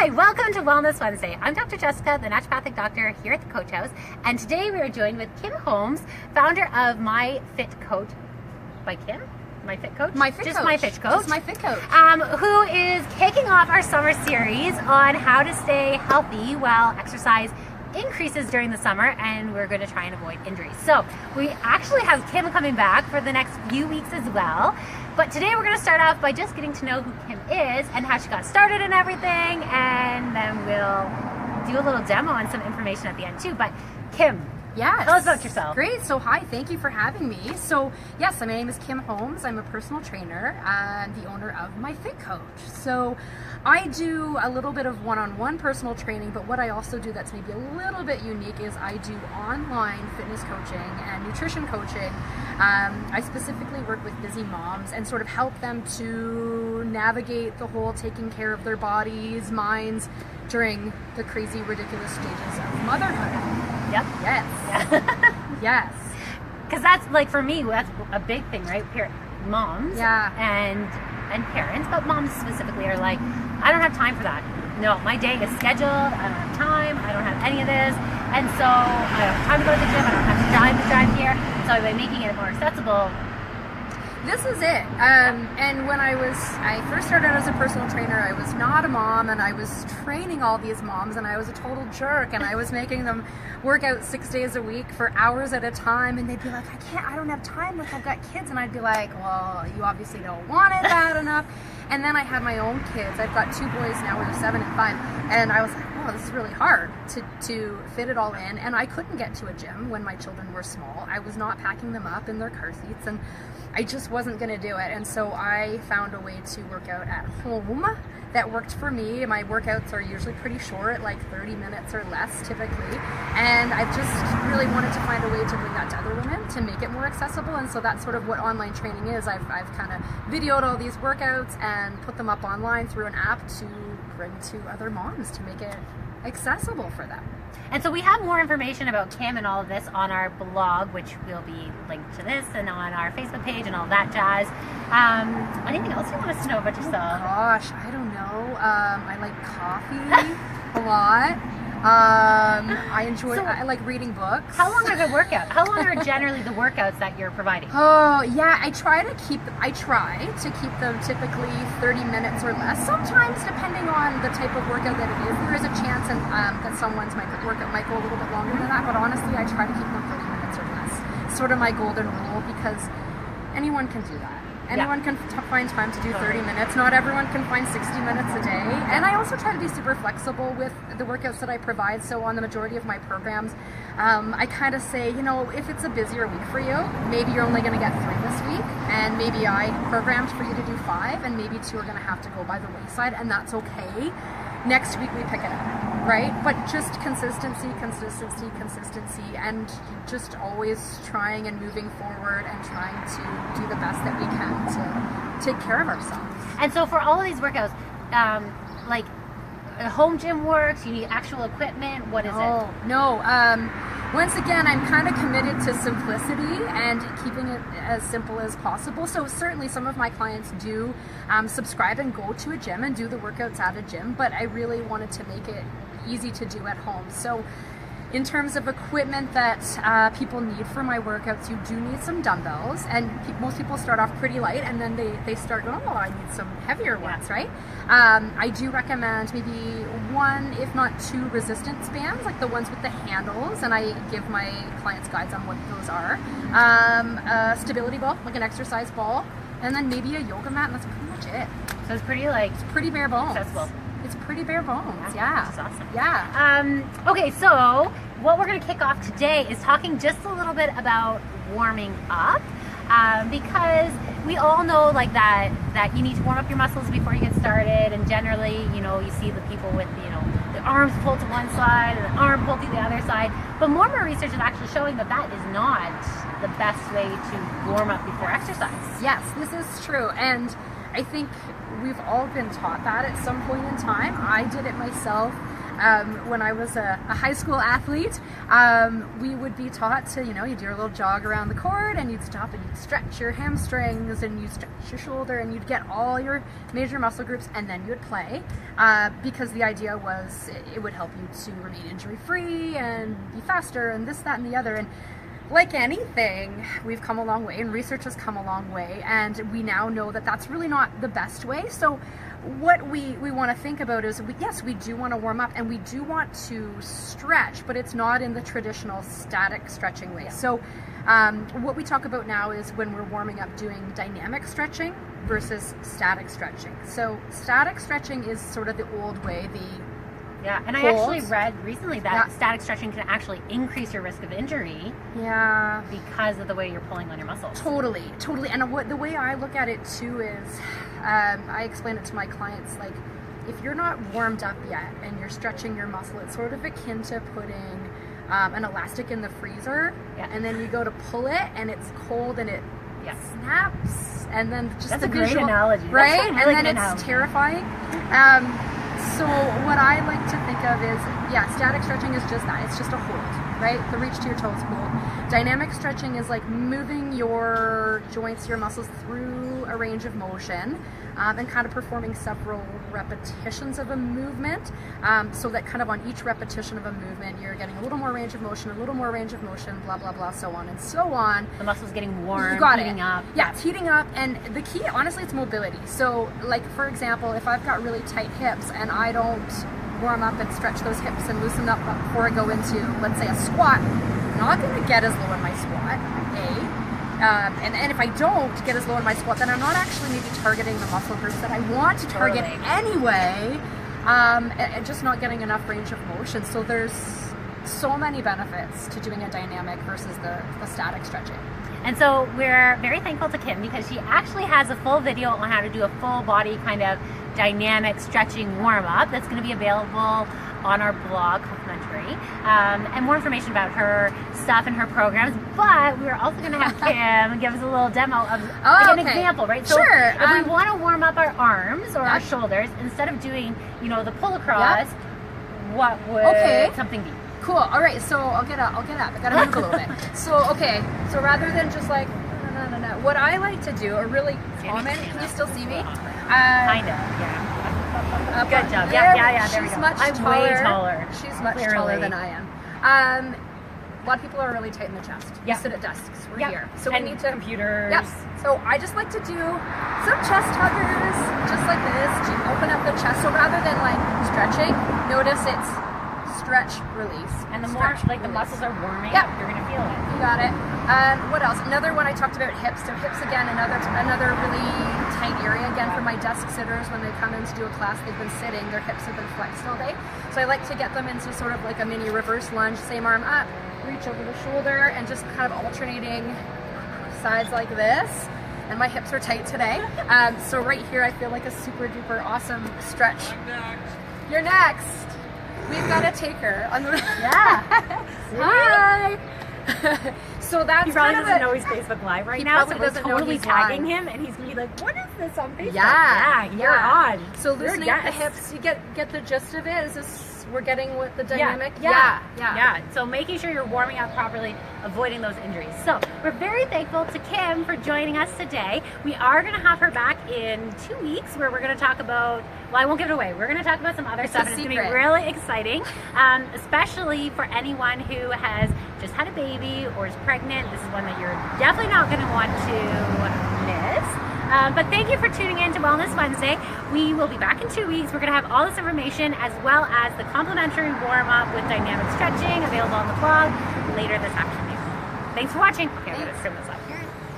Hi, welcome to Wellness Wednesday. I'm Dr. Jessica, the naturopathic doctor here at the Coach House, and today we are joined with Kim Holmes, founder of My Fit Coach. By Kim? My Fit Coach? My Fit Just Coach. My Fit Coach. Just My Fit Coach. Who is kicking off our summer series on how to stay healthy while exercise increases during the summer, and we're going to try and avoid injuries. So we actually have Kim coming back for the next few weeks as well. But today we're going to start off by just getting to know who Kim is and how she got started and everything, and then we'll do a little demo and some information at the end too. But Kim, yes. Tell us about yourself. Great. So hi, thank you for having me. So yes, my name is Kim Holmes. I'm a personal trainer and the owner of My Fit Coach. So I do a little bit of one-on-one personal training, but what I also do that's maybe a little bit unique is I do online fitness coaching and nutrition coaching. I specifically work with busy moms and sort of help them to navigate the whole taking care of their bodies, minds during the crazy, ridiculous stages of motherhood. Yep. Yes. Yeah. Yes. Because that's, like, for me, that's a big thing, right? Moms and parents, but moms specifically are like, I don't have time for that. No, my day is scheduled. I don't have time. I don't have any of this. And so I don't have time to go to the gym. I don't have to drive here. So by making it more accessible, this is it. And when I first started out as a personal trainer, I was not a mom, and I was training all these moms, and I was a total jerk, and I was making them work out 6 days a week for hours at a time, and they'd be like, I don't have time, like I've got kids, and I'd be like, well, you obviously don't want it bad enough. And then I had my own kids. I've got 2 boys now, who are 7 and 5, and I was like, oh, this is really hard to fit it all in, and I couldn't get to a gym when my children were small. I was not packing them up in their car seats, and I just wasn't going to do it. And so I found a way to work out at home that worked for me. My workouts are usually pretty short, like 30 minutes or less typically, and I just really wanted to find a way to bring that to other women, to make it more accessible. And so that's sort of what online training is. I've kind of videoed all these workouts and put them up online through an app to bring to other moms, to make it accessible for them. And so we have more information about Kim and all of this on our blog, which will be linked to this, and on our Facebook page and all that jazz. Anything else you want us to know about yourself? Oh gosh, I don't know. I like coffee a lot. I like reading books. How long are the workouts? How long are generally the workouts that you're providing? Oh yeah, I try to keep them typically 30 minutes or less. Sometimes, depending on the type of workout that it is, there is a chance that someone's workout might go a little bit longer than that. But honestly, I try to keep them 30 minutes or less. It's sort of my golden rule, because anyone can do that. Anyone can find time to do 30 minutes. Not everyone can find 60 minutes a day. And I also try to be super flexible with the workouts that I provide. So on the majority of my programs, I kind of say, if it's a busier week for you, maybe you're only going to get 3 this week, and maybe I programmed for you to do 5, and maybe 2 are going to have to go by the wayside, and that's okay. Next week we pick it up, right? But just consistency, and just always trying and moving forward and trying to do the best that we can to take care of ourselves. And so for all of these workouts, like a home gym works, you need actual equipment, what is it? No. Once again, I'm kind of committed to simplicity and keeping it as simple as possible. So certainly some of my clients do subscribe and go to a gym and do the workouts at a gym, but I really wanted to make it easy to do at home. So in terms of equipment that people need for my workouts, you do need some dumbbells, and most people start off pretty light, and then they start going, I need some heavier ones, right? I do recommend maybe 1, if not 2 resistance bands, like the ones with the handles, and I give my clients guides on what those are. A stability ball, like an exercise ball, and then maybe a yoga mat, and that's pretty much it. So it's pretty bare bones. accessible. It's pretty bare bones, yeah. That's awesome. Yeah. Okay, so what we're going to kick off today is talking just a little bit about warming up, because we all know like that you need to warm up your muscles before you get started, and generally, you see the people with, the arms pulled to one side and the arm pulled to the other side, but more and more research is actually showing that is not the best way to warm up before exercise. Yes, this is true, and I think we've all been taught that at some point in time. I did it myself. when I was a high school athlete, we would be taught to, you do your little jog around the court, and you'd stop and you'd stretch your hamstrings and you'd stretch your shoulder and you'd get all your major muscle groups, and then you would play, because the idea was it would help you to remain injury free and be faster and this, that, and the other. And like anything, we've come a long way, and research has come a long way, and we now know that that's really not the best way. So what we want to think about is, yes, we do want to warm up and we do want to stretch, but it's not in the traditional static stretching way. So what we talk about now is when we're warming up, doing dynamic stretching versus static stretching. So static stretching is sort of the old way, Yeah, and I actually read recently that static stretching can actually increase your risk of injury. Yeah. Because of the way you're pulling on your muscles. Totally. And the way I look at it too is, I explain it to my clients, like, if you're not warmed up yet and you're stretching your muscle, it's sort of akin to putting an elastic in the freezer, and then you go to pull it and it's cold and it snaps, and then just that's the a great visual, analogy, right? That's really and then it's terrifying. So what I like to think of is, static stretching is just that. It's just a hold, right? The reach to your toes hold. Dynamic stretching is like moving your joints, your muscles through a range of motion, and kind of performing several repetitions of a movement, so that kind of on each repetition of a movement, you're getting a little more range of motion, a little more range of motion, blah, blah, blah, so on and so on. The muscle's getting warm, heating up. Yeah, it's heating up, and the key, honestly, it's mobility. So, like, for example, if I've got really tight hips and I don't warm up and stretch those hips and loosen up before I go into, let's say, a squat, I'm not going to get as low in my squat, and if I don't get as low in my squat, then I'm not actually maybe targeting the muscle groups that I want to target anyway, and just not getting enough range of motion. So there's so many benefits to doing a dynamic versus the static stretching. And so we're very thankful to Kim, because she actually has a full video on how to do a full body kind of dynamic stretching warm up that's going to be available on our blog, complimentary, and more information about her stuff and her programs. But we're also going to have Kim give us a little demo of an example, right? So if we want to warm up our arms or our shoulders, instead of doing, the pull across, what would something be? Cool. All right. So I'll get up. I gotta move a little bit. So rather than just like no. What I like to do, a really common. Can you still see me? Kind of. Yeah. Good job. Yeah. There we go. I'm way taller. She's much taller than I am. A lot of people are really tight in the chest. We sit at desks. We're here, so we need to computers. Yep. So I just like to do some chest huggers, just like this, to open up the chest. So rather than like stretching, notice it's stretch, release. And the more the muscles are warming up, you're gonna feel it. You got it. What else? Another one I talked about, hips. So hips again, another really tight area again for my desk sitters. When they come in to do a class, they've been sitting, their hips have been flexed all day. So I like to get them into sort of like a mini reverse lunge, same arm up, reach over the shoulder, and just kind of alternating sides like this. And my hips are tight today. So right here, I feel like a super duper awesome stretch. You're next. We've got to take her on the Hi. So that's he probably doesn't know he's Facebook Live right now, so we're totally tagging him, and he's gonna be like, "What is this on Facebook?" You're on. So loosening up the hips, you get the gist of it. Is this we're getting with the dynamic? Yeah. So making sure you're warming up properly, avoiding those injuries. So we're very thankful to Kim for joining us today. We are going to have her back in 2 weeks, where we're going to talk about, well, I won't give it away. We're going to talk about some other stuff, and it's going to be really exciting, especially for anyone who has just had a baby or is pregnant. This is one that you're definitely not going to want to miss. But thank you for tuning in to Wellness Wednesday. We will be back in 2 weeks. We're going to have all this information, as well as the complimentary warm-up with dynamic stretching available on the blog later this afternoon. Thanks for watching. Okay, I'm going to trim this up.